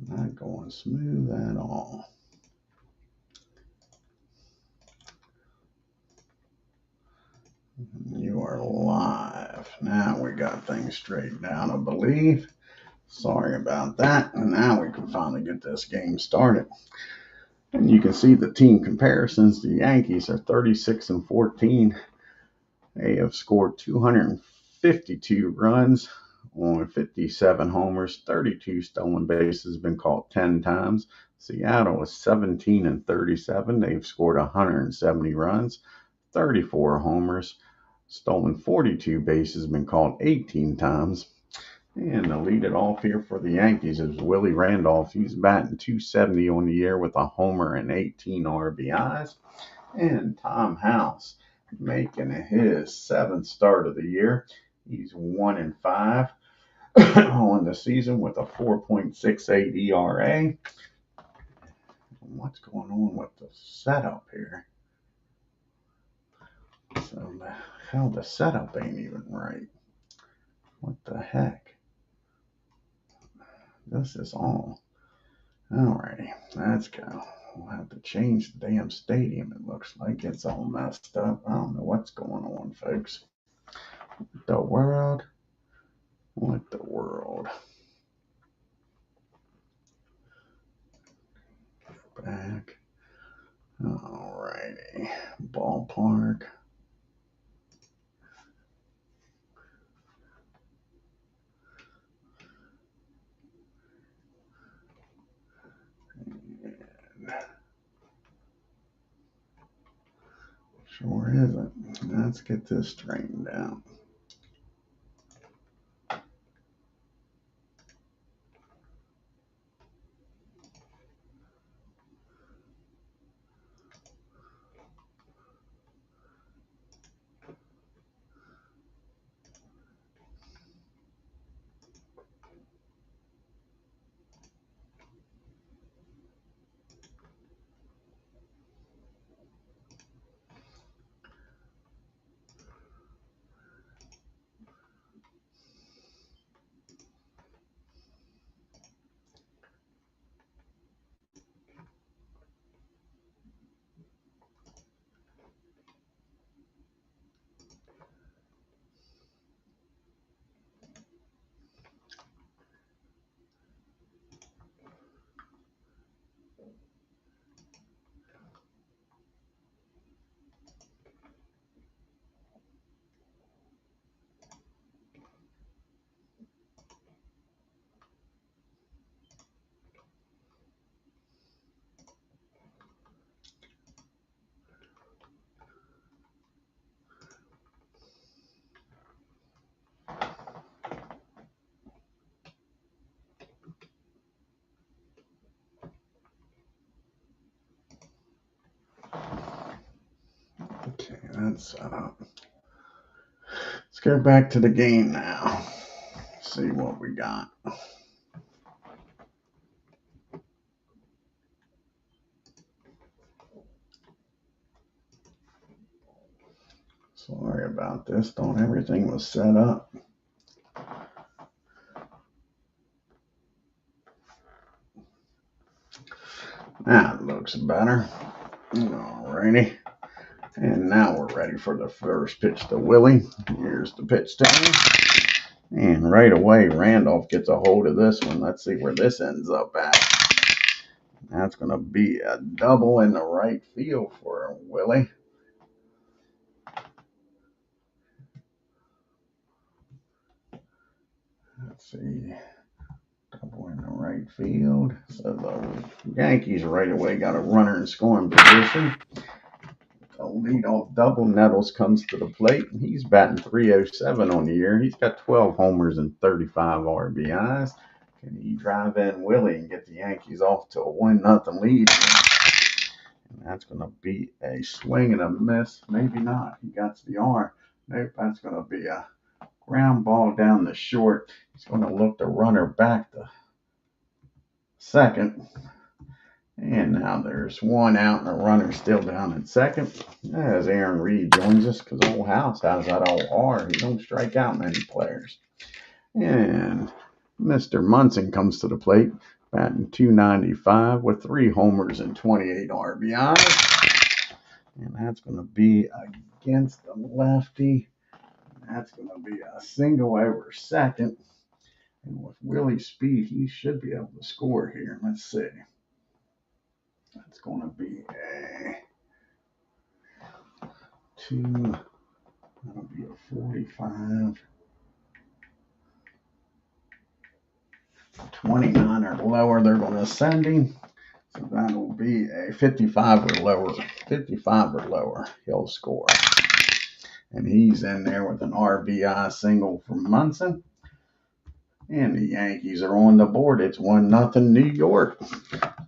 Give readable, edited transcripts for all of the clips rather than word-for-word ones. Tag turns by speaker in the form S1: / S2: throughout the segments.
S1: Not going smooth at all. You are live. Now we got things straightened out, I believe. Sorry about that. And now we can finally get this game started. And you can see the team comparisons. The Yankees are 36-14. They have scored 252 runs on 57 homers, 32 stolen bases, been caught 10 times. Seattle is 17-37. They've scored 170 runs, 34 homers, stolen 42 bases, been caught 18 times. And to lead it off here for the Yankees is Willie Randolph. He's batting .270 on the year with a homer and 18 RBIs. And Tom House making his 7th start of the year. He's 1-5 on the season with a 4.68 ERA. What's going on with the setup here? So hell, the setup ain't even right. What the heck? This is all. Alrighty, let's go. We'll have to change the damn stadium. It looks like it's all messed up. I don't know what's going on, folks. The world? What the world? Back. Alrighty. Ballpark. Sure isn't. Let's get this straightened out. Okay, that's set up. Let's go back to the game now. See what we got. Sorry about this. Thought everything was set up. That looks better. Alrighty. And now we're ready for the first pitch to Willie. Here's the pitch to him. And right away, Randolph gets a hold of this one. Let's see where this ends up at. That's going to be a double in the right field for Willie. Let's see. Double in the right field. So the Yankees right away got a runner in scoring position. The leadoff double, Nettles comes to the plate. He's batting .307 on the year. He's got 12 homers and 35 RBIs. Can he drive in Willie and get the Yankees off to a 1-0 lead? And that's going to be a swing and a miss. Maybe not. He got the arm. Nope, that's going to be a ground ball down the short. He's going to look the runner back to second. And now there's one out and the runner still down at second. As Aaron Reed joins us, because old House has that old R. He don't strike out many players. And Mr. Munson comes to the plate. batting 295 with 3 homers and 28 RBIs. And that's going to be against the lefty. That's going to be a single over second. And with Willie's speed, he should be able to score here. Let's see. That's going to be a 2. That'll be a 45. 29 or lower, they're going to send him. So that'll be a 55 or lower. 55 or lower, he'll score. And he's in there with an RBI single from Munson. And the Yankees are on the board. It's 1-0 New York.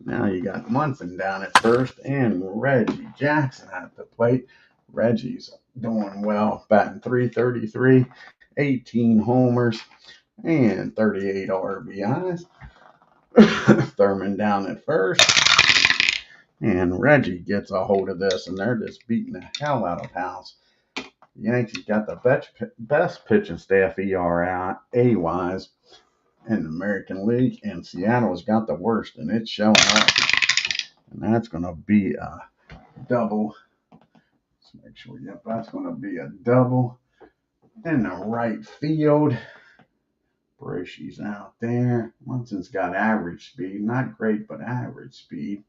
S1: Now you got Munson down at first and Reggie Jackson at the plate. Reggie's doing well, batting .333, 18 homers, and 38 RBIs. Thurman down at first. And Reggie gets a hold of this, and they're just beating the hell out of House. The Yankees got the best pitching staff ERA-wise in the American League, and Seattle's got the worst, and it's showing up. And that's going to be a double. Let's make sure, yep, that's going to be a double in the right field. Brachy's out there. Munson's got average speed. Not great, but average speed.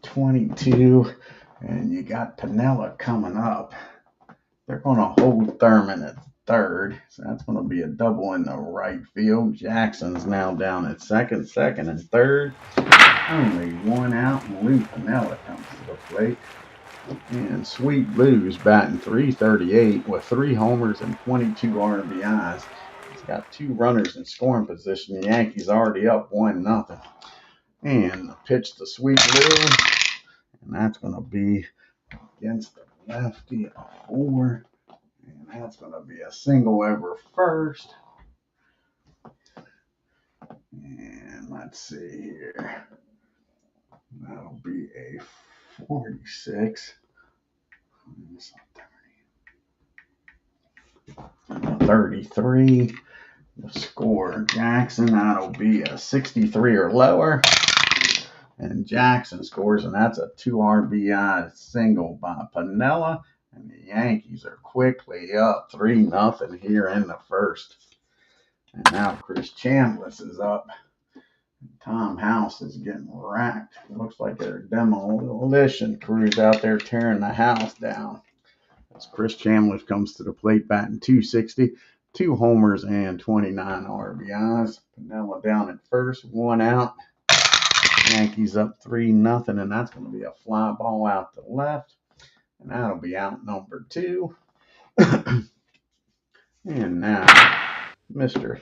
S1: .22, and you got Pinella coming up. They're going to hold Thurman at third, so that's going to be a double in the right field. Jackson's now down at second, and third. Only one out, and Lou Pinella comes to the plate. And Sweet Lou's batting .338 with 3 homers and 22 RBIs. He's got 2 runners in scoring position. The Yankees already up 1-0. And the pitch to Sweet Lou, and that's going to be against the lefty, a 4. And that's going to be a single over first. And let's see here. That'll be a 46. 33. The score, Jackson, that'll be a 63 or lower. And Jackson scores, and that's a 2 RBI single by Pinella. And the Yankees are quickly up 3-0 here in the first. And now Chris Chambliss is up. Tom House is getting racked. It looks like there are demolition crews out there tearing the house down. As Chris Chambliss comes to the plate batting .260, 2 homers and 29 RBIs. Pinella down at first, 1 out. Yankees up 3-0, and that's going to be a fly ball out to left. And that'll be out number 2. And now Mr.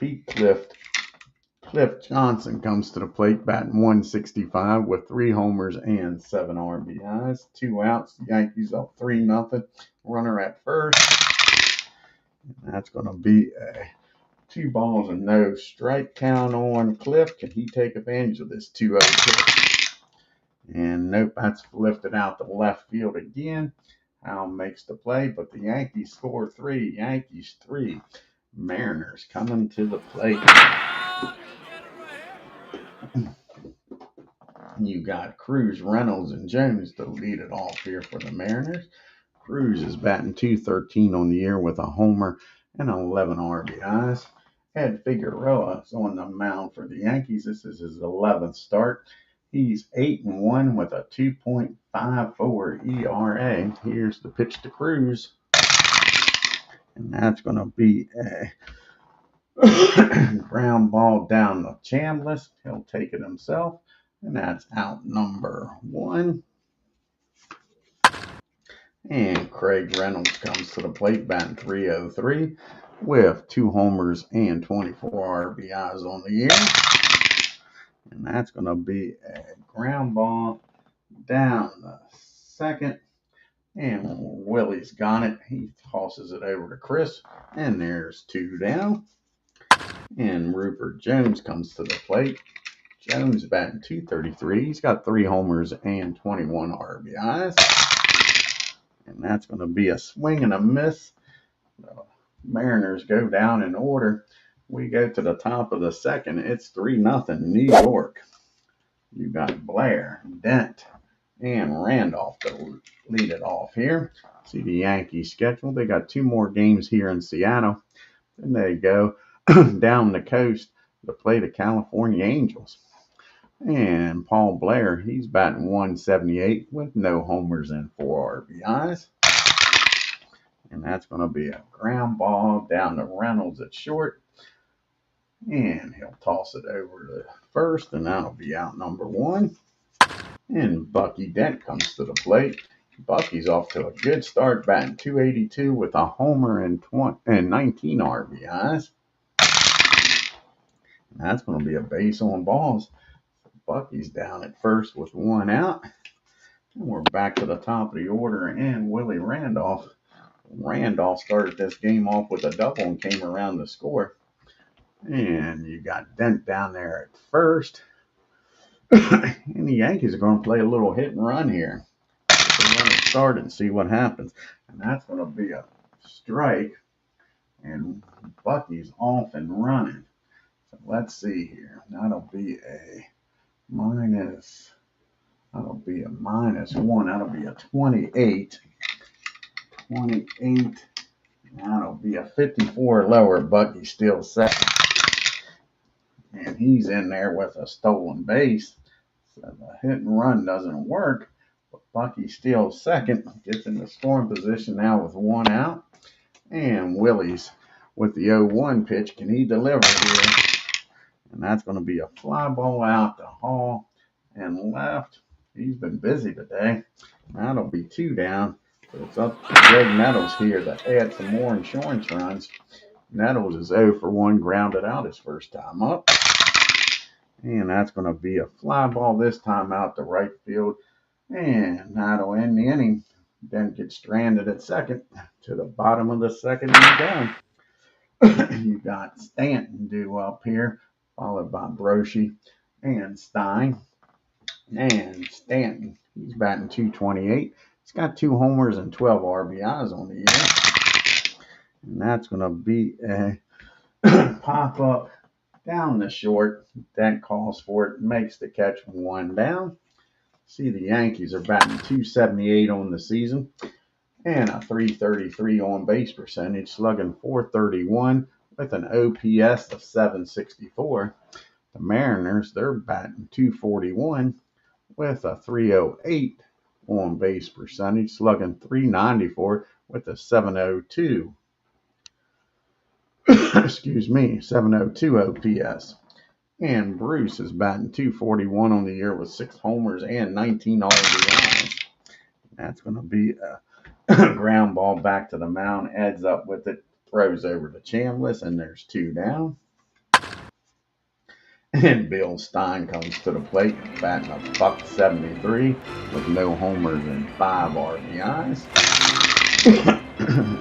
S1: Cliff Johnson comes to the plate batting .165 with 3 homers and 7 RBIs. 2 outs. The Yankees up 3-0. Runner at first. And that's going to be a 2 balls and no strike count on Cliff. Can he take advantage of this 2-0 pitch? And nope, that's lifted out to left field again. Hal makes the play, but the Yankees score 3. Yankees 3. Mariners coming to the plate. You got Cruz, Reynolds, and Jones to lead it off here for the Mariners. Cruz is batting .213 on the year with a homer and 11 RBIs. Ed Figueroa is on the mound for the Yankees. This is his 11th start. He's 8-1 with a 2.54 ERA. Here's the pitch to Cruz. And that's going to be a ground ball down to Chambliss. He'll take it himself. And that's out number 1. And Craig Reynolds comes to the plate batting .303 with 2 homers and 24 RBIs on the year. And that's going to be a ground ball down the second. And Willie's got it. He tosses it over to Chris. And there's 2 down. And Rupert Jones comes to the plate. Jones batting .233. He's got 3 homers and 21 RBIs. And that's going to be a swing and a miss. Mariners go down in order. We go to the top of the second. It's 3-0 New York. You got Blair, Dent, and Randolph to lead it off here. See the Yankees schedule. They got 2 more games here in Seattle. Then they go down the coast to play the California Angels. And Paul Blair, he's batting 178 with no homers and 4 RBIs. And that's going to be a ground ball down to Reynolds at short. And he'll toss it over to first, and that'll be out number 1. And Bucky Dent comes to the plate. Bucky's off to a good start, batting 282 with a homer and 19 RBIs. And that's going to be a base on balls. Bucky's down at first with 1 out. And we're back to the top of the order, and Willie Randolph. Randolph started this game off with a double and came around to score. And you got Dent down there at first. And the Yankees are going to play a little hit and run here. We'll run it start and see what happens. And that's going to be a strike. And Bucky's off and running. So let's see here. That'll be a minus. That'll be a -1. That'll be a 28. 28. That'll be a 54 lower. Bucky's still second. And he's in there with a stolen base. So the hit and run doesn't work. But Bucky still second. Gets in the scoring position now with 1 out. And Willie's with the 0-1 pitch. Can he deliver here? And that's going to be a fly ball out to Hall and left. He's been busy today. That'll be 2 down. So it's up to Greg Nettles here to add some more insurance runs. Nettles is 0 for 1, grounded out his first time up. And that's going to be a fly ball this time out to right field. And that'll end the inning. Then get stranded at second. To the bottom of the second and down. You got Stanton due up here, followed by Broshi and Stein. And Stanton, he's batting 228. He's got 2 homers and 12 RBIs on the year. And that's going to be a pop up down the short. That calls for it, makes the catch 1 down. See, the Yankees are batting 278 on the season and a 333 on base percentage, slugging 431 with an OPS of 764. The Mariners, they're batting 241 with a 308 on base percentage, slugging 394 with a 702. Excuse me, 702 OPS. And Bruce is batting 241 on the year with 6 homers and 19 RBIs. That's going to be a ground ball back to the mound. Adds up with it, throws over to Chambliss, and there's 2 down. And Bill Stein comes to the plate, batting a .73 with no homers and 5 RBIs.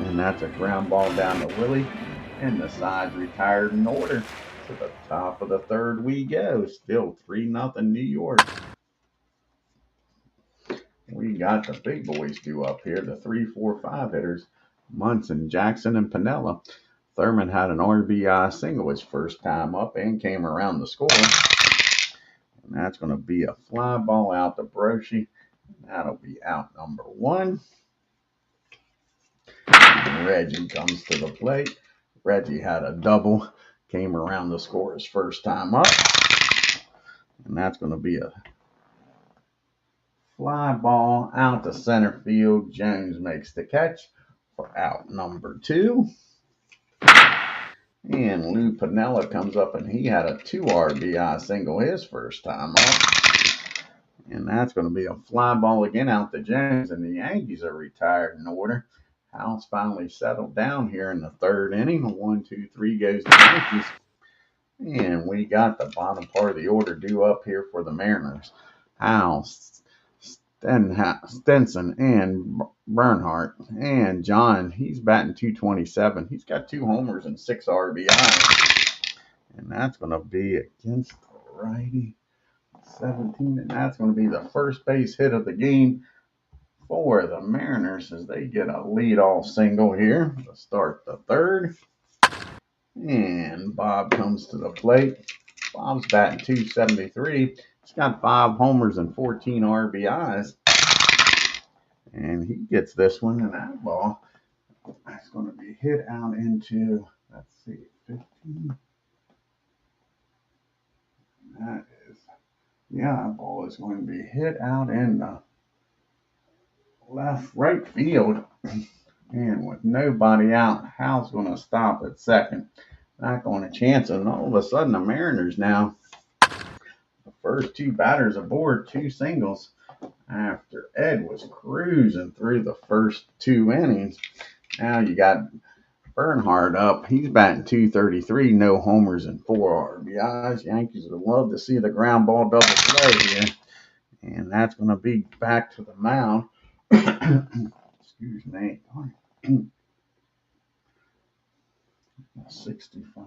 S1: And that's a ground ball down to Willie. And the side's retired in order. To the top of the third we go. Still 3-0 New York. We got the big boys due up here, the 3, 4, 5 hitters. Munson, Jackson, and Piniella. Thurman had an RBI single his first time up and came around to score. And that's going to be a fly ball out to Broshi. That'll be out number 1. And Reggie comes to the plate. Reggie had a double. Came around to score his first time up. And that's going to be a fly ball out to center field. Jones makes the catch for out number 2. And Lou Piniella comes up, and he had a 2 RBI single his first time up. And that's going to be a fly ball again out to Jones. And the Yankees are retired in order. House finally settled down here in the third inning. 1, 2, 3 goes the Yankees. And we got the bottom part of the order due up here for the Mariners. House, Stenson, and Bernhardt. And John, he's batting 227. He's got 2 homers and 6 RBIs. And that's going to be against the righty. 17. And that's going to be the first base hit of the game for the Mariners as they get a leadoff single here to start the third. And Bob comes to the plate. Bob's batting .273. He's got 5 homers and 14 RBIs. And he gets this one, and that ball is going to be hit out into, let's see, 15. That is, yeah, that ball is going to be hit out in the right field. And with nobody out, Hal's going to stop at second. Not going to chance it. And all of a sudden, the Mariners now, the first 2 batters aboard, 2 singles. After Ed was cruising through the first 2 innings. Now you got Bernhard up. He's batting .233, no homers and 4 RBIs. Yankees would love to see the ground ball double play here. And that's going to be back to the mound. Excuse me. 65.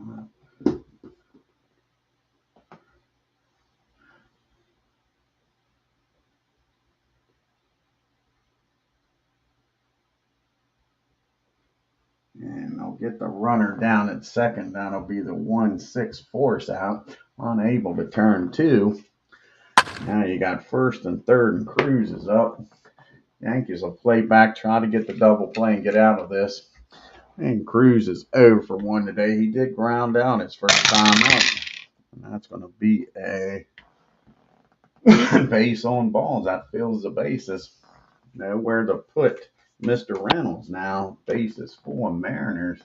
S1: And they'll get the runner down at second. That'll be the 1-6 force out. Unable to turn 2. Now you got first and third, and Cruz is up. Yankees will play back, try to get the double play and get out of this. And Cruz is 0 for 1 today. He did ground out his first time up. And that's going to be a base on balls. That fills the bases. Nowhere to put Mr. Reynolds now. Bases full of Mariners.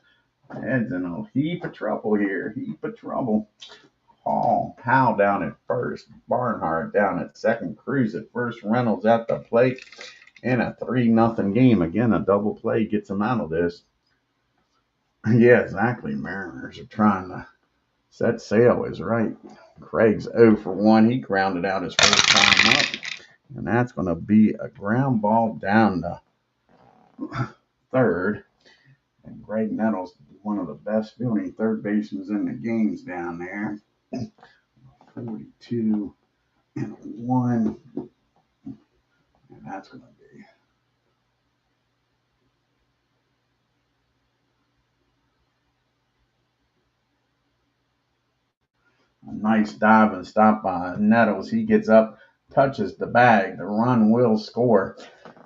S1: Ed's in a heap of trouble here. Heap of trouble. Hal down at first. Barnhart down at second. Cruz at first. Reynolds at the plate. In a 3-0 game. Again, a double play gets him out of this. Yeah, exactly. Mariners are trying to set sail is right. Craig's 0 for 1. He grounded out his first time up. And that's going to be a ground ball down to third. And Greg Nettles, one of the best fielding third basemen in the games down there. 42 and 1. And that's going to be a nice dive and stop by Nettles. He gets up, touches the bag. The run will score.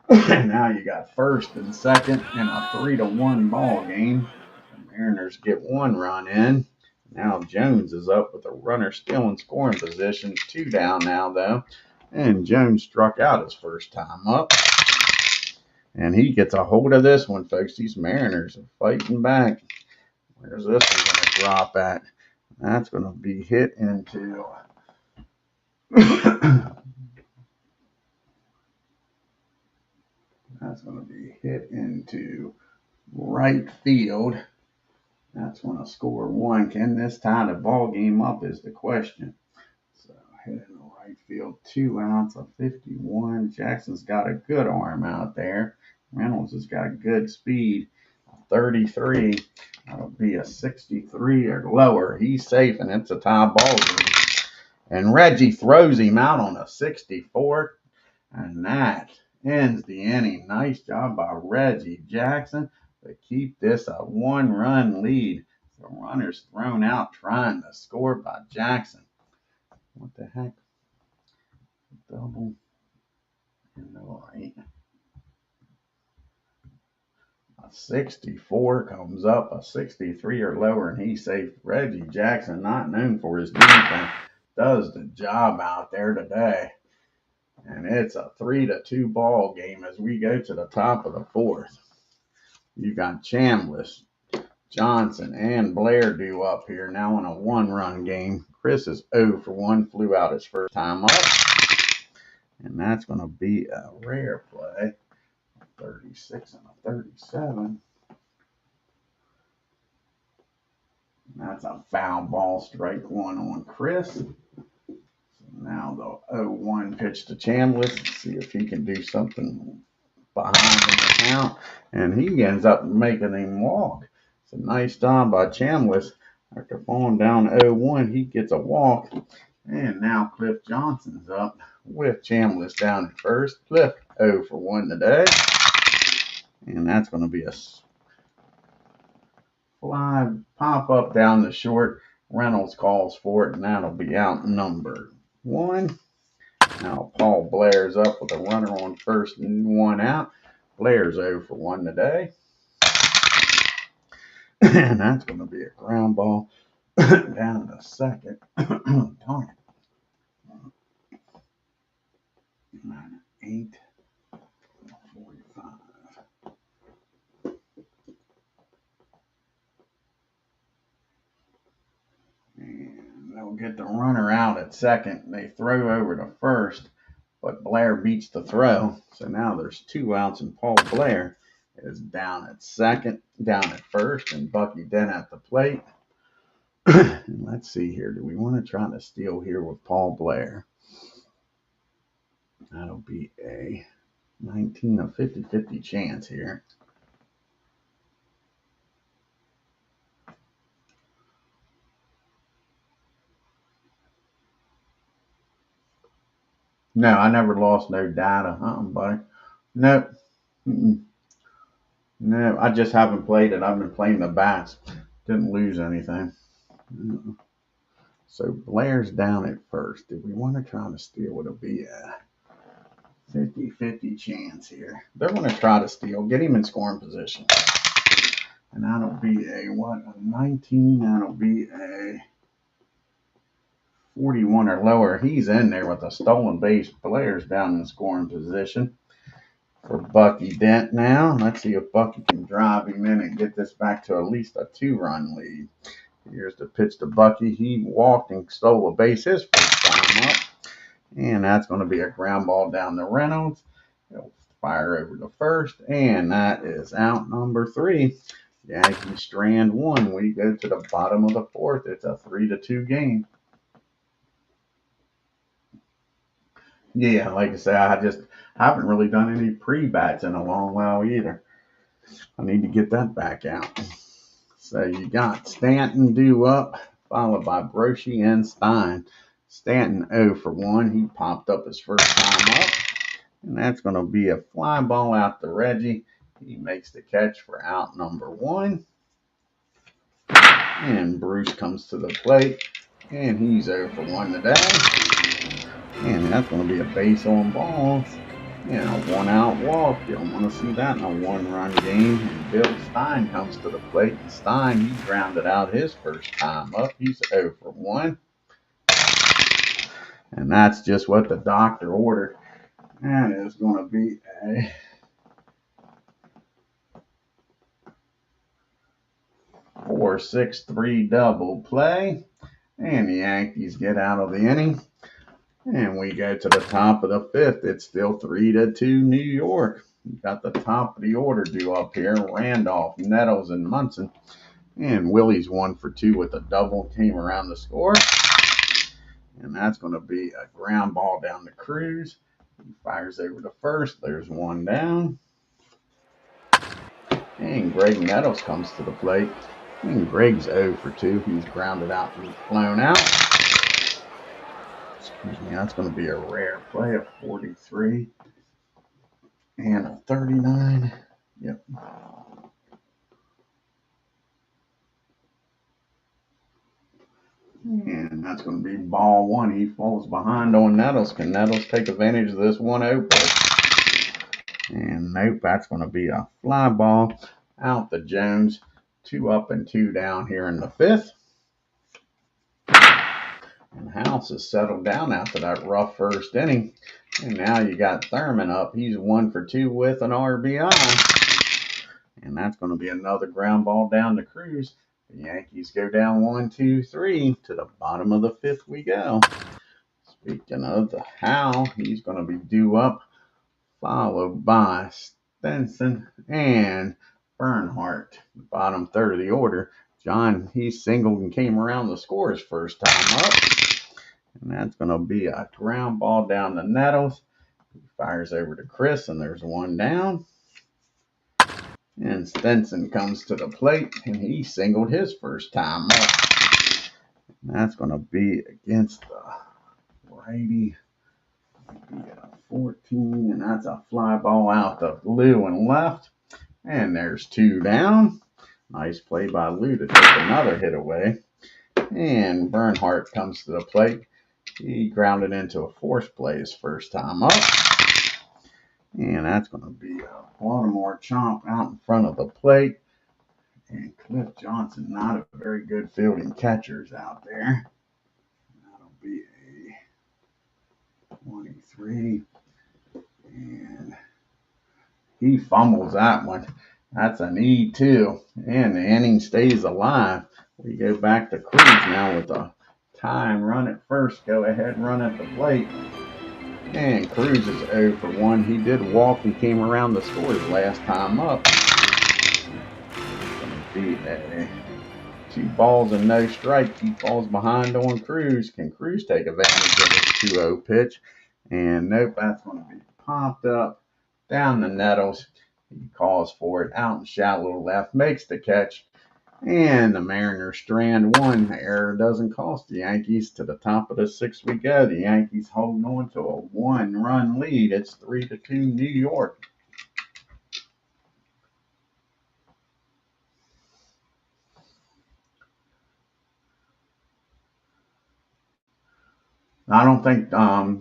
S1: And now you got first and second in a 3-1 ball game. The Mariners get 1 run in. Now Jones is up with a runner still in scoring position. 2 down now, though. And Jones struck out his first time up. And he gets a hold of this one, folks. These Mariners are fighting back. Where's this one going to drop at? That's going to be hit into that's going to be hit into right field. That's going to score 1. Can this tie the ball game up is the question. So hit in the right field. 2 outs of 51. Jackson's got a good arm out there. Reynolds has got good speed. 33. That'll be a 63 or lower. He's safe, and it's a tie ball game. And Reggie throws him out on a 64. And that ends the inning. Nice job by Reggie Jackson to keep this a 1-run lead. The runner's thrown out trying to score by Jackson. What the heck? Double in the right. A 64 comes up, a 63 or lower, and he's safe. Reggie Jackson, not known for his defense, does the job out there today. And it's a 3-2 ball game as we go to the top of the 4th. You got Chambliss, Johnson, and Blair due up here now in a 1-run game. Chris is 0 for 1, flew out his first time up. And that's going to be a rare play. 36 and a 37. That's a foul ball, strike 1 on Chris. So now the 0-1 pitch to Chambliss. See if he can do something behind the count. And he ends up making him walk. It's a nice job by Chambliss. After falling down 0-1, he gets a walk. And now Cliff Johnson's up with Chambliss down at first. Cliff 0 for 1 today. And that's going to be a fly pop up down the short. Reynolds calls for it, and that'll be out number 1. Now Paul Blair's up with a runner on first and 1 out. Blair's 0 for 1 today. And that's going to be a ground ball down to second. Darn it. 8, 45. And they'll get the runner out at second. They throw over to first, but Blair beats the throw. So now there's 2 outs, and Paul Blair is down at second, down at first, and Bucky Dent at the plate. And let's see here. Do we want to try to steal here with Paul Blair? That'll be a 50-50 chance here. No, I never lost no data, buddy. Nope. No, I just haven't played it. I've been playing the bats. Didn't lose anything. So Blair's down at first. Do we want to try to steal? It'll be a 50-50 chance here. They're going to try to steal. Get him in scoring position. And that'll be a 19. That'll be a 41 or lower. He's in there with a stolen base. Blair's down in scoring position for Bucky Dent now. Let's see if Bucky can drive him in and get this back to at least a 2-run lead. Here's the pitch to Bucky. He walked and stole a base his first time up. And that's going to be a ground ball down to Reynolds. He'll fire over to first. And that is out number 3. Yankees strand 1. We go to the bottom of the 4th. It's a 3-2 game. Yeah, like I say, I just haven't really done any pre-bats in a long while either. I need to get that back out. So you got Stanton due up, followed by Broshi and Stein. Stanton 0 for 1. He popped up his first time up. And that's going to be a fly ball out to Reggie. He makes the catch for out number 1. And Bruce comes to the plate. And he's 0 for 1 today. And that's going to be a base on balls. And a 1-out walk. You don't want to see that in a 1-run game. And Bill Stein comes to the plate. And Stein, he grounded out his first time up. He's 0 for 1. And that's just what the doctor ordered. And it's going to be a 4-6-3 double play. And the Yankees get out of the inning. And we go to the top of the 5th. It's still 3-2 New York. We got the top of the order due up here. Randolph, Nettles, and Munson. And Willie's 1 for 2 with a double. Came around the score. And that's going to be a ground ball down to Cruz. He fires over to first. There's 1 down. And Greg Nettles comes to the plate. And Greg's 0 for 2. He's grounded out and flown out. Excuse me, that's going to be a rare play of 43 and a 39. Yep. And that's going to be ball 1. He falls behind on Nettles. Can Nettles take advantage of this 1-0 pitch? And nope, that's going to be a fly ball out to Jones. 2 up and 2 down here in the 5th. And House has settled down after that rough first inning. And now you got Thurman up. He's 1 for 2 with an RBI. And that's going to be another ground ball down to Cruz. The Yankees go down 1-2-3. To the bottom of the 5th we go. Speaking of the Howe, he's going to be due up. Followed by Stenson and Bernhardt. The bottom 3rd of the order. John, he singled and came around to score his first time up. And that's going to be a ground ball down to Nettles. He fires over to Chris, and there's 1 down. And Stenson comes to the plate, and he singled his first time up. And that's going to be against the righty. 14, and that's a fly ball out to Lou and left. And there's 2 down. Nice play by Lou to take another hit away. And Bernhardt comes to the plate. He grounded into a force play his first time up. And that's going to be a Baltimore chomp out in front of the plate. And Cliff Johnson, not a very good fielding catchers out there. That'll be a 23. And he fumbles that one. That's an E2. And the inning stays alive. We go back to Cruz now with a time run at first. Go ahead, run at the plate. And Cruz is 0 for 1. He did walk and came around to score his last time up. Going to be a 2 balls and no strike. He falls behind on Cruz. Can Cruz take advantage of his 2-0 pitch? And nope, that's going to be popped up down the nettles. He calls for it out in shallow left, makes the catch. And the Mariners strand 1. Error doesn't cost the Yankees. To the top of the 6th we go. The Yankees holding on to a 1-run lead. It's 3-2 New York. I don't think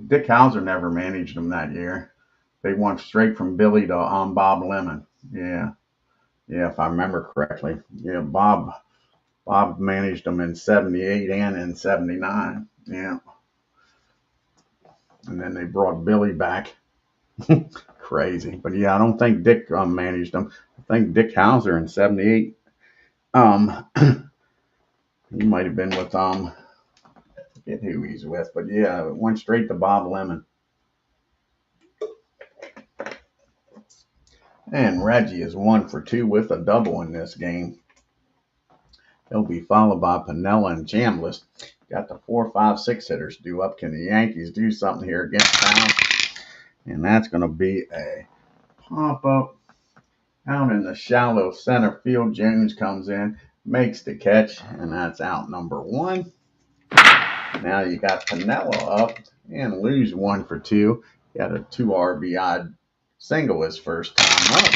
S1: Dick Hauser never managed them that year. They went straight from Billy to Bob Lemon. Yeah, if I remember correctly. Yeah, Bob managed them in 78 and in 79. Yeah. And then they brought Billy back. Crazy. But yeah, I don't think Dick managed them. I think Dick Hauser in 78. He might have been with I forget who he's with, but yeah, it went straight to Bob Lemon. And Reggie is 1 for 2 with a double in this game. He'll be followed by Piniella and Chambliss. Got the 4, 5, 6 hitters due up. Can the Yankees do something here against Powell? And that's going to be a pop-up out in the shallow center field. Jones comes in, makes the catch, and that's out number 1. Now you got Piniella up and lose 1 for 2. Got a 2 RBI single his first time up.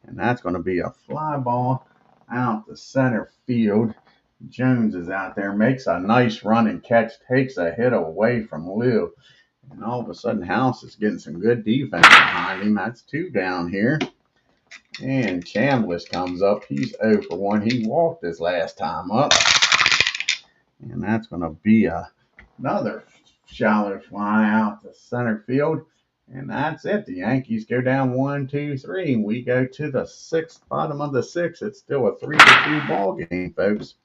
S1: And that's going to be a fly ball out to center field. Jones is out there, makes a nice run and catch, takes a hit away from Lou. And all of a sudden, House is getting some good defense behind him. That's 2 down here. And Chambliss comes up. He's 0 for 1. He walked his last time up. And that's going to be another shallow fly out to center field. And that's it. The Yankees go down 1, 2, 3. We go to the 6th, bottom of the 6th. It's still a 3-2 ball game, folks.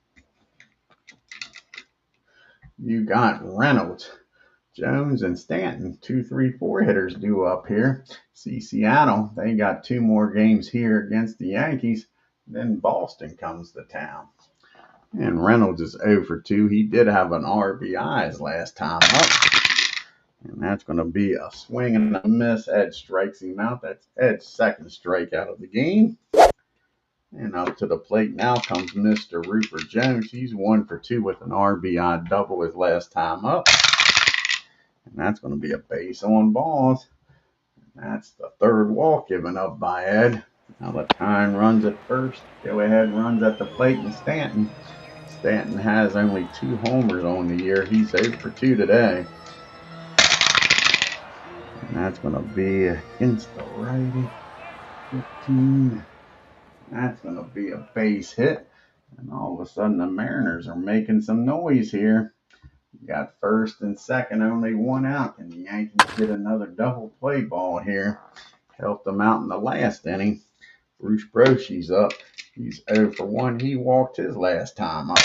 S1: You got Reynolds, Jones, and Stanton. 2, 3, 4 hitters due up here. See Seattle. They got 2 more games here against the Yankees. Then Boston comes to town. And Reynolds is 0 for 2. He did have an RBI his last time up. And that's going to be a swing and a miss. Ed strikes him out. That's Ed's 2nd strikeout of the game. And up to the plate now comes Mr. Rupert Jones. He's 1 for 2 with an RBI double his last time up. And that's going to be a base on balls. And that's the 3rd walk given up by Ed. Now the time runs at first. Go ahead, runs at the plate, and Stanton. Stanton has only 2 homers on the year. He's 0 for 2 today. And that's going to be against the righty. 15. That's going to be a base hit. And all of a sudden, the Mariners are making some noise here. You got 1st and 2nd, only 1 out. And the Yankees get another double play ball here. Helped them out in the last inning. Bruce Brochy's up. He's 0 for 1. He walked his last time up.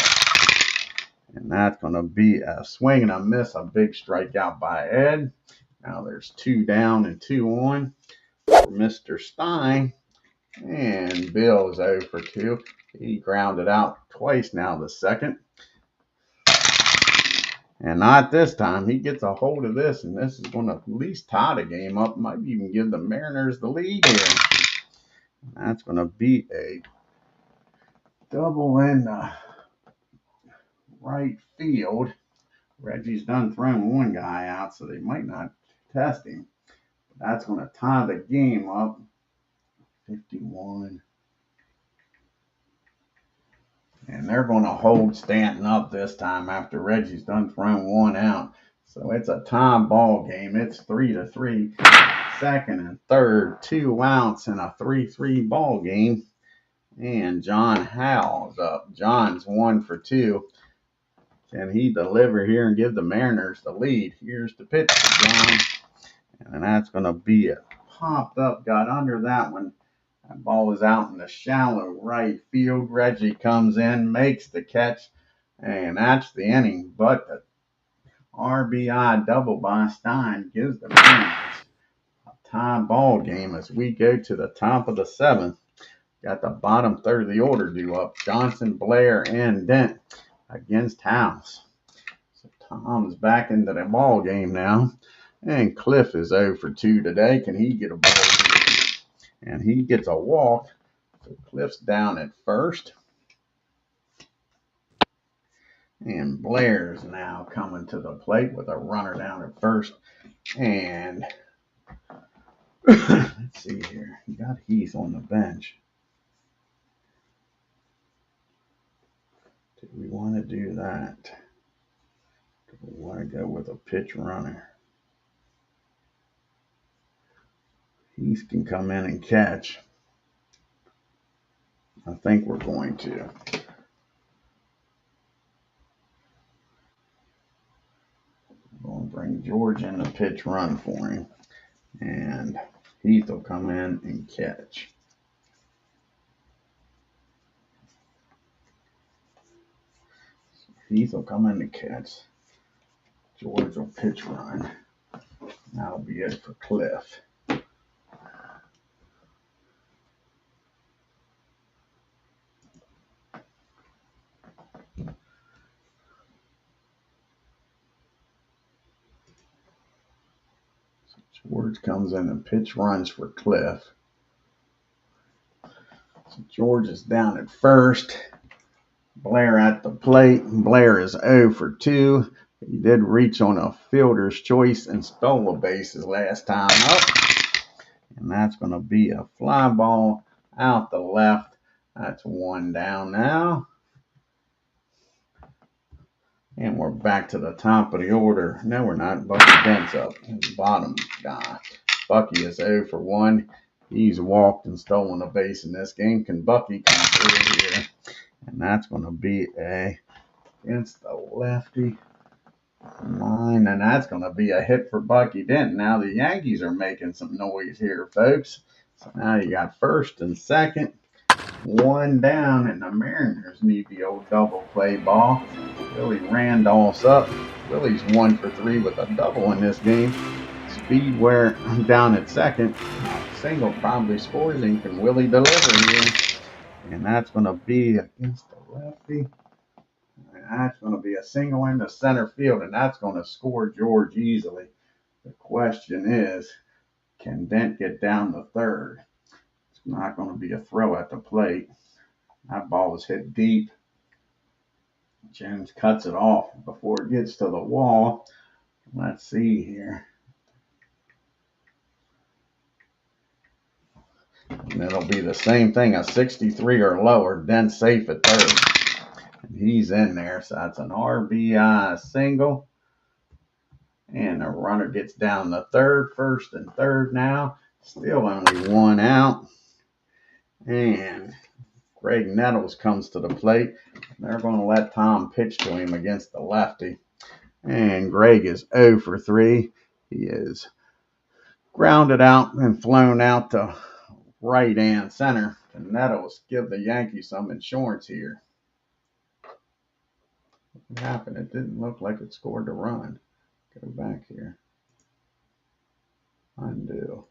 S1: And that's going to be a swing and a miss. A big strikeout by Ed. Now there's 2 down and 2 on for Mr. Stein. And Bill's 0 for 2. He grounded out twice now, the 2nd. And not this time. He gets a hold of this, and this is going to at least tie the game up. Might even give the Mariners the lead here. And that's going to be a double in right field. Reggie's done thrown one guy out, so they might not test him. That's going to tie the game up. 51. And they're going to hold Stanton up this time after Reggie's done thrown one out. So it's a tie ball game. It's 3-3. Second and third, 2 outs in a 3-3 ball game. And John Howell's up. John's 1 for 2. Can he deliver here and give the Mariners the lead? Here's the pitch to John. And that's going to be it. Popped up, got under that one. That ball is out in the shallow right field. Reggie comes in, makes the catch, and that's the inning. But the RBI double by Stein gives the Mariners a tie ball game as we go to the top of the 7th. Got the bottom third of the order due up. Johnson, Blair, and Dent against House. So Tom's back into the ball game now. And Cliff is 0 for 2 today. Can he get a ball here? And he gets a walk. So Cliff's down at first. And Blair's now coming to the plate with a runner down at first. And let's see here. He got Heath on the bench. Do we want to do that? Do we want to go with a pitch runner? Heath can come in and catch. I think we're going to. We're going to bring George in to pitch run for him. And Heath will come in and catch. Heath will come in to catch. George will pitch run. That'll be it for Cliff. George comes in and pitch runs for Cliff. So George is down at first. Blair at the plate. Blair is 0 for 2. He did reach on a fielder's choice and stole a base his last time up. And that's going to be a fly ball out the left. That's 1 down now. And we're back to the top of the order. No, we're not. Bucky Dent's up. His bottom guy. Bucky is 0 for 1. He's walked and stolen a base in this game. Can Bucky come through here? And that's going to be against the lefty line. And that's going to be a hit for Bucky Dent. Now the Yankees are making some noise here, folks. So now you got first and second. 1 down, and the Mariners need the old double play ball. Willie Randolph's up. Willie's 1 for 3 with a double in this game. Speedware down at second. Single probably scores, and can Willie deliver here? And that's going to be against the lefty. And that's going to be a single into center field, and that's going to score George easily. The question is, can Dent get down the third? It's not going to be a throw at the plate. That ball is hit deep. Jones cuts it off before it gets to the wall. Let's see here. And it'll be the same thing, a 63 or lower. Dent's safe at third. And he's in there, so that's an RBI single. And the runner gets down the third, first and third now. Still only 1 out. And Greg Nettles comes to the plate. They're going to let Tom pitch to him against the lefty. And Greg is 0 for 3. He is grounded out and flown out to right and center. And Nettles give the Yankees some insurance here. What happened? It didn't look like it scored a run. Go back here. Undo.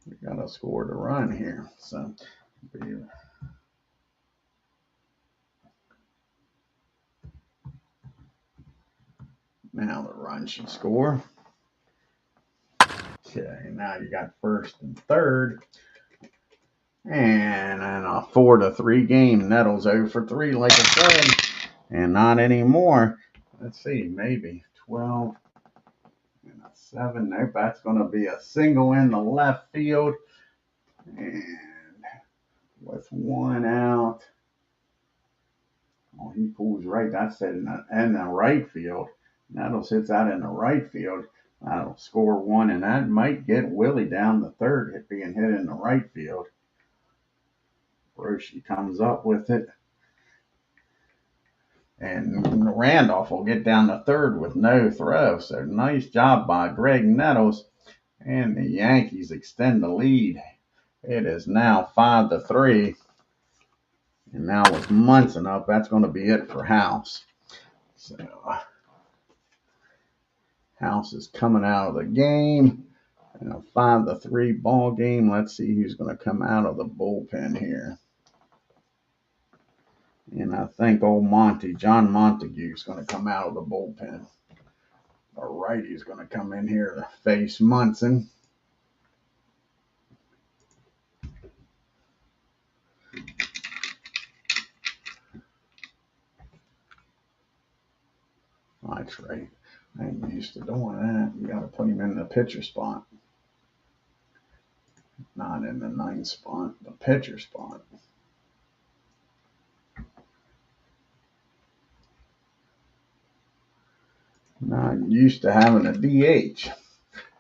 S1: We got to score to run here. So now the run should score. Okay, now you got first and third. And in a 4-3 game, Nettles 0 for 3, like I said. And not anymore. Let's see, maybe 12 and a 7. Nope, that's going to be a single in the left field. And with 1 out. Oh, he pulls right. That's it in the right field. Nettles hits out in the right field. That'll score 1, and that might get Willie down the third, it being hit in the right field. Roshi comes up with it. And Randolph will get down the third with no throw. So nice job by Greg Nettles. And the Yankees extend the lead. It is now 5-3. And now with Munson up, that's going to be it for House. So House is coming out of the game. In a 5-3 ball game. Let's see who's going to come out of the bullpen here. And I think old John Montague is going to come out of the bullpen. The righty's going to come in here to face Munson. That's right. I ain't used to doing that. You got to put him in the pitcher spot. Not in the 9th spot, the pitcher spot. Not used to having a DH.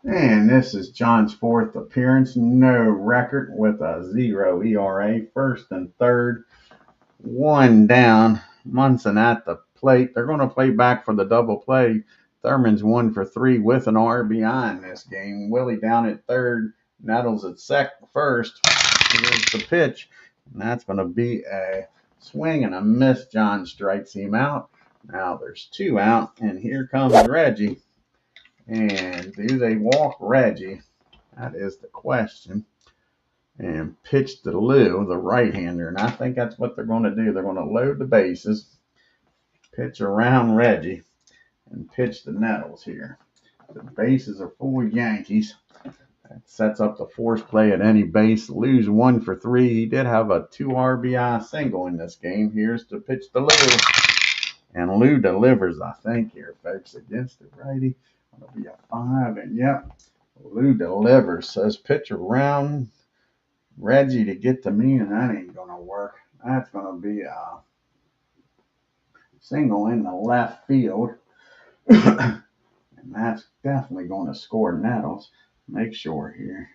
S1: And this is John's 4th appearance. No record with a 0 ERA. 1st and 3rd. 1 down. Munson at the plate. They're going to play back for the double play. Thurman's 1 for 3 with an RBI in this game. Willie down at 3rd. Nettles at first. Here's the pitch. And that's going to be a swing and a miss. John strikes him out. Now there's 2 out. And here comes Reggie. And do they walk Reggie? That is the question. And pitch to Lou, the right-hander. And I think that's what they're going to do. They're going to load the bases, pitch around Reggie, and pitch the Nettles here. The bases are full of Yankees. That sets up the force play at any base. Lou's 1 for 3. He did have a 2 RBI single in this game. Here's the pitch to Lou. And Lou delivers, I think, here, folks, against the righty. It'll be a 5, and yep, Lou delivers. Says pitch around Reggie to get to me, and that ain't going to work. That's going to be a single in the left field. And that's definitely going to score Nettles. Make sure here.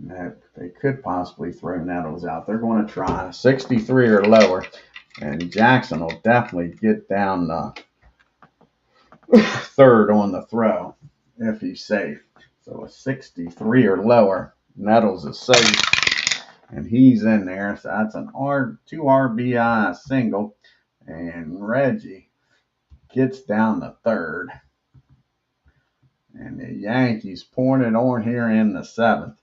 S1: That they could possibly throw Nettles out. They're going to try 63 or lower. And Jackson will definitely get down the 3rd on the throw if he's safe. So a 63 or lower, Nettles is safe. And he's in there. So that's an 2 RBI single. And Reggie gets down the 3rd. And the Yankees pouring it on here in the 7th.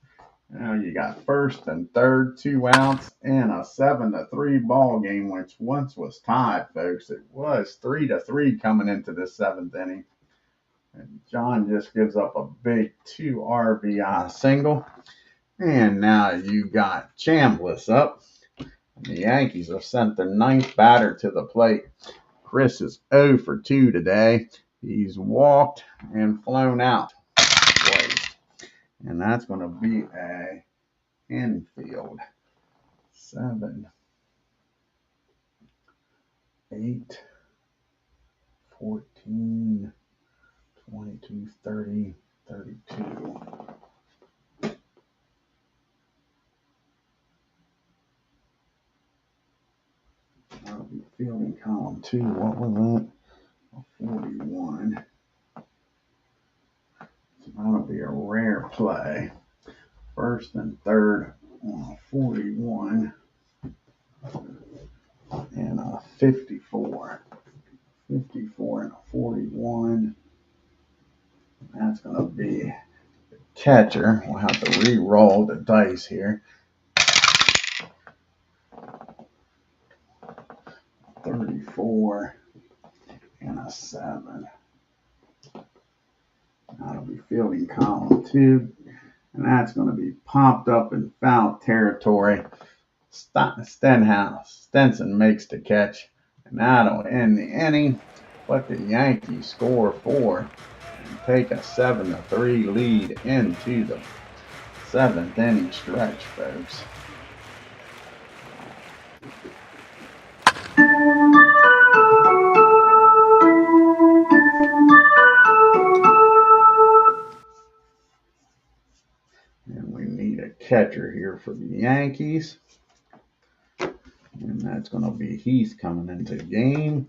S1: Now you got 1st and 3rd, 2 outs, and a 7-3 ball game, which once was tied, folks. It was 3-3 coming into the 7th inning. And John just gives up a big 2 RBI single. And now you got Chambliss up. And the Yankees have sent their 9th batter to the plate. Chris is 0 for 2 today. He's walked and flown out twice. And that's going to be a infield. 7, 8, 14, 22, 30, 32. That'll be fielding column 2. What was that? 41. So that'll be a rare play. 1st and 3rd on a 41 and a 54. 54 and a 41. That's going to be the catcher. We'll have to re-roll the dice here. 34 and a 7. That'll be fielding column 2. And that's going to be popped up in foul territory. Stenson makes the catch, and that'll end the inning. But the Yankees score 4 and take a 7-3 lead into the 7th inning stretch, folks. And we need a catcher here for the Yankees. And that's going to be Heath coming into the game.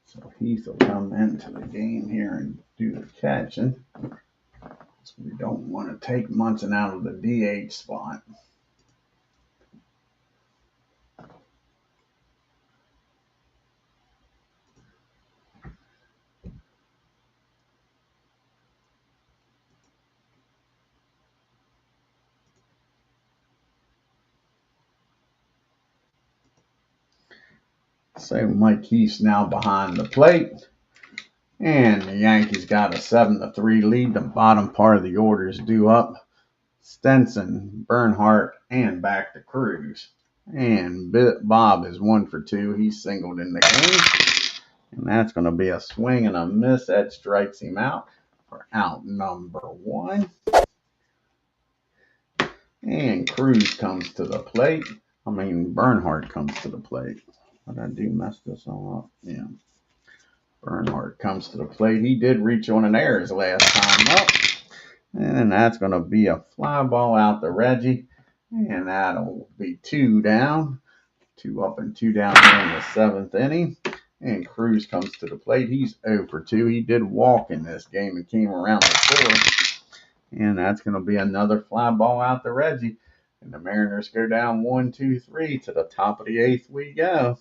S1: So Heath will come into the game here and do the catching. So we don't want to take Munson out of the DH spot. So Mike Heath's now behind the plate. And the Yankees got a 7-3 lead. The bottom part of the order is due up. Stenson, Bernhardt, and back to Cruz. And Bob is 1 for 2. He's singled in the game. And that's going to be a swing and a miss. That strikes him out for out number 1. And Cruz comes to the plate. Bernhardt comes to the plate. What did I do? Mess this all up? Yeah. Bernhardt comes to the plate. He did reach on an error his last time up. And that's going to be a fly ball out to Reggie. And that'll be 2 down. 2 up and 2 down here in the 7th inning. And Cruz comes to the plate. He's 0 for 2. He did walk in this game and came around the 4th. And that's going to be another fly ball out to Reggie. And the Mariners go down 1-2-3 to the top of the 8th we go.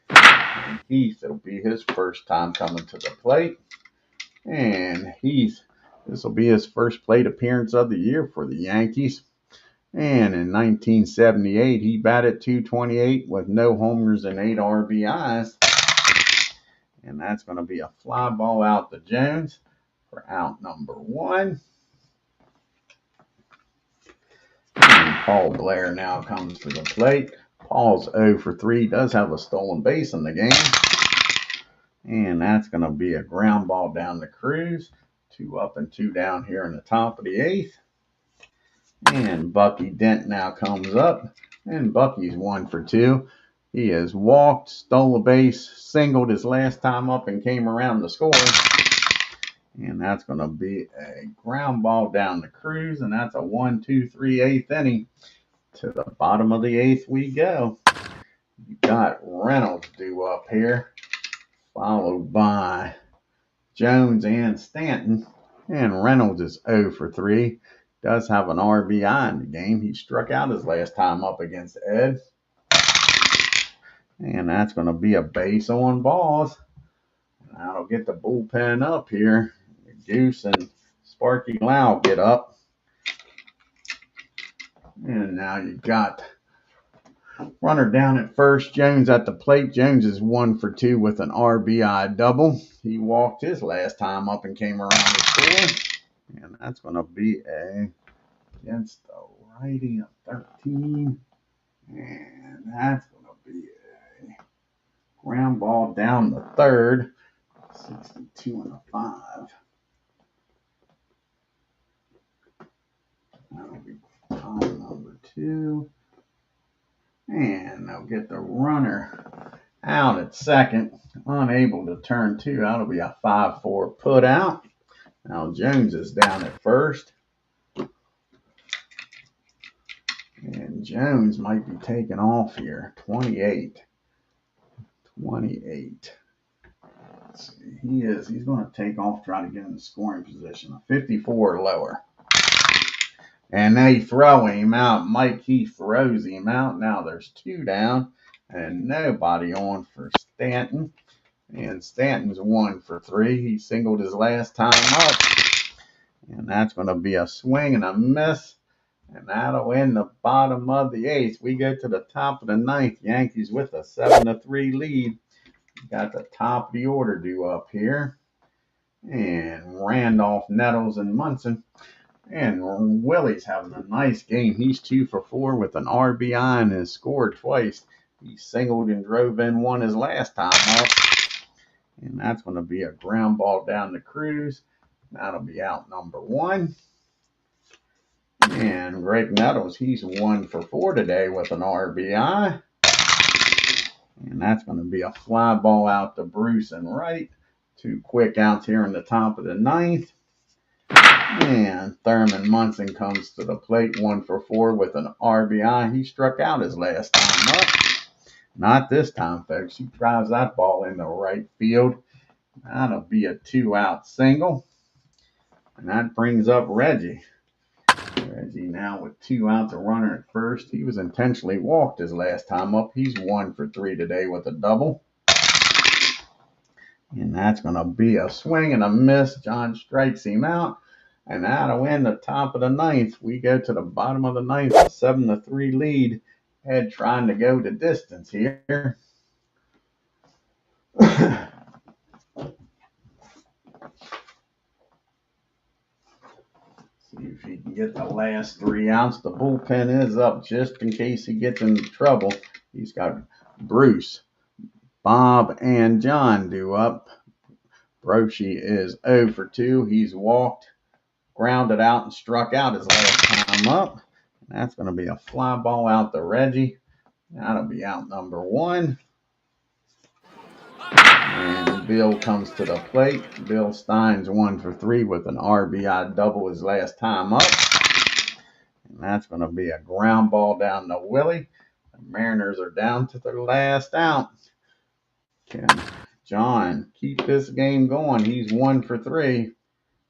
S1: And Heath, it'll be his first time coming to the plate. And Heath, this will be his first plate appearance of the year for the Yankees. And in 1978, he batted .228 with no homers and 8 RBIs. And that's going to be a fly ball out to Jones for out number 1. And Paul Blair now comes to the plate. Paul's 0 for 3. Does have a stolen base in the game. And that's going to be a ground ball down to Cruz. 2 up and 2 down here in the top of the 8th. And Bucky Dent now comes up. And Bucky's 1 for 2. He has walked, stole a base, singled his last time up, and came around to score. And that's going to be a ground ball down to Cruz. And that's a 1-2-3 8th inning. To the bottom of the 8th we go. You got Reynolds due up here, followed by Jones and Stanton. And Reynolds is 0 for 3. Does have an RBI in the game. He struck out his last time up against Ed. And that's going to be a base on balls. That'll get the bullpen up here. Goose and Sparky Lau get up. And now you got runner down at first. Jones at the plate. Jones is 1 for 2 with an RBI double. He walked his last time up and came around to score. And that's going to be against the righty of 13. And that's going to be a ground ball down the 3rd. 62 5. That'll be column number 2. And they'll get the runner out at second. Unable to turn 2. That'll be a 5-4 put out. Now Jones is down at first. And Jones might be taking off here. 28. Let's see. He is. He's going to take off, try to get in the scoring position. A 54 or lower. And they throw him out. Mike Heath throws him out. Now there's 2 down and nobody on for Stanton. And Stanton's 1 for 3. He singled his last time up. And that's going to be a swing and a miss. And that'll end the bottom of the 8th. We go to the top of the 9th. Yankees with a 7-3 lead. Got the top of the order due up here. and Randolph, Nettles, and Munson. And Willie's having a nice game. He's 2 for 4 with an RBI and has scored twice. He singled and drove in one his last time up. And that's going to be a ground ball down to Cruz. That'll be out number 1. And Greg Nettles, he's 1 for 4 today with an RBI. And that's going to be a fly ball out to Bruce and Wright. 2 quick outs here in the top of the 9th. And Thurman Munson comes to the plate, 1 for 4 with an RBI. He struck out his last time up. Not this time, folks. He drives that ball into right field. That'll be a 2-out single. And that brings up Reggie. Reggie now with 2 outs, a runner at first. He was intentionally walked his last time up. He's 1 for 3 today with a double. And that's going to be a swing and a miss. John strikes him out. And that'll end the top of the 9th. We go to the bottom of the 9th, a 7-3 lead. Ed trying to go the distance here. See if he can get the last 3 outs. The bullpen is up just in case he gets into trouble. He's got Bruce, Bob, and John due up. Broshi is 0 for 2. He's walked, grounded out, and struck out his last time up. That's going to be a fly ball out to Reggie. That'll be out number 1. And Bill comes to the plate. Bill Stein's 1 for 3 with an RBI double his last time up. And that's going to be a ground ball down to Willie. The Mariners are down to their last out. Can John keep this game going? He's 1 for 3.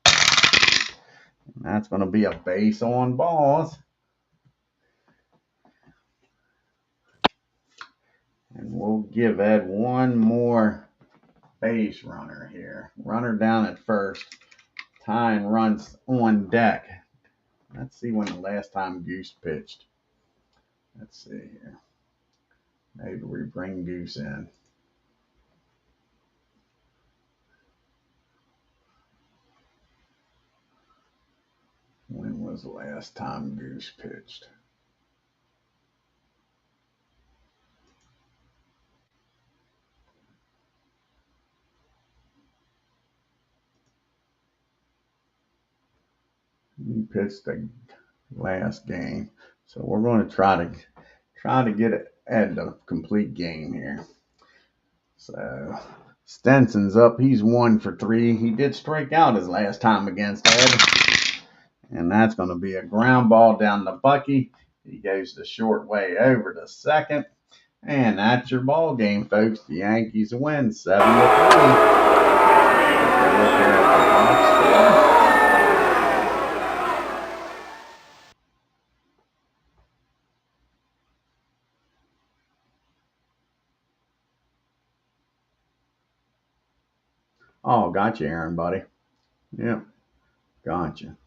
S1: And that's going to be a base on balls. And we'll give Ed one more base runner here. Runner down at first. Tying runs on deck. Let's see when the last time Goose pitched. Let's see here. Maybe we bring Goose in. When was the last time Goose pitched? He pitched the last game. So we're going to try to get Ed a complete game here. So Stenson's up. He's 1 for 3. He did strike out his last time against Ed. And that's going to be a ground ball down to Bucky. He goes the short way over to second. And that's your ball game, folks. The Yankees win 7-3. Oh, gotcha, Aaron, buddy. Yep, gotcha.